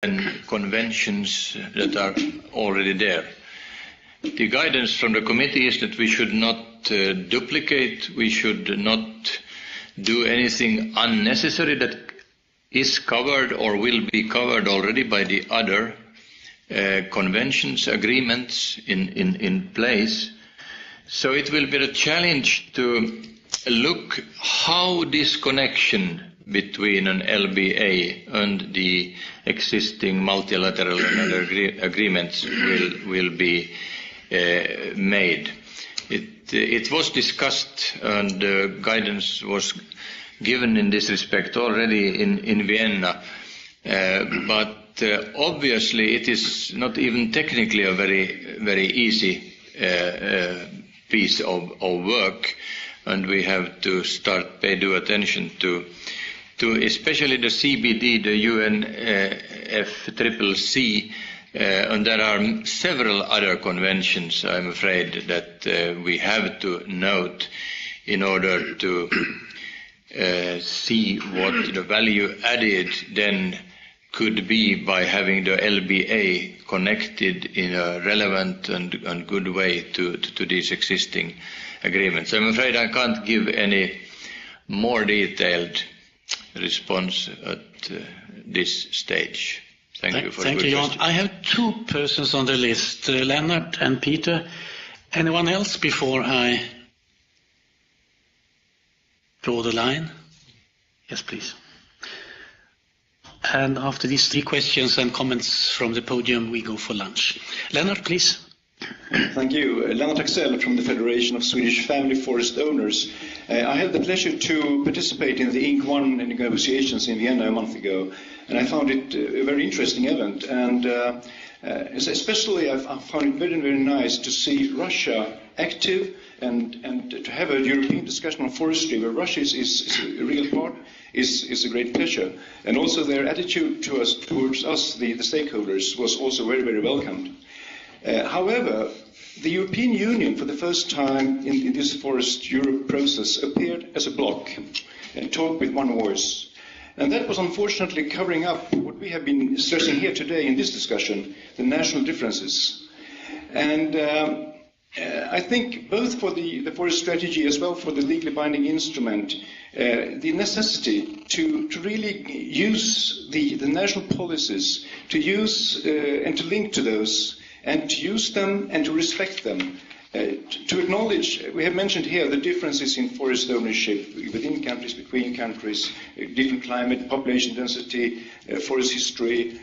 conventions that are already there. The guidance from the committee is that we should not duplicate, we should not do anything unnecessary that is covered or will be covered already by the other conventions, agreements in place. So it will be a challenge to look how this connection between an LBA and the existing multilateral and other agreements will be made. It was discussed and guidance was given in this respect already in Vienna, but obviously it is not even technically a very easy piece of work, and we have to start pay due attention to especially the CBD, the UNFCCC, and there are several other conventions, I'm afraid, that we have to note in order to see what the value added then could be by having the LBA connected in a relevant and good way to these existing agreements. I'm afraid I can't give any more detailed response at this stage. Thank you for the good question. I have two persons on the list, Lennart and Peter. Anyone else before I draw the line? Yes, please. And after these three questions and comments from the podium, we go for lunch. Lennart, please. Thank you. Lennart Axel from the Federation of Swedish Family Forest Owners. I had the pleasure to participate in the Inc. 1 negotiations in Vienna a month ago, and I found it a very interesting event. And especially I found it very, very nice to see Russia active and to have a European discussion on forestry where Russia is a real part is a great pleasure. And also their attitude towards us, the stakeholders, was also very, very welcomed. However, the European Union, for the first time in this Forest Europe process, appeared as a bloc and talked with one voice. And that was unfortunately covering up what we have been stressing here today in this discussion, the national differences. And I think both for the forest strategy as well for the legally binding instrument, the necessity to really use the national policies, to use and to link to those, and to use them and to respect them. To acknowledge, we have mentioned here the differences in forest ownership within countries, between countries, different climate, population density, forest history,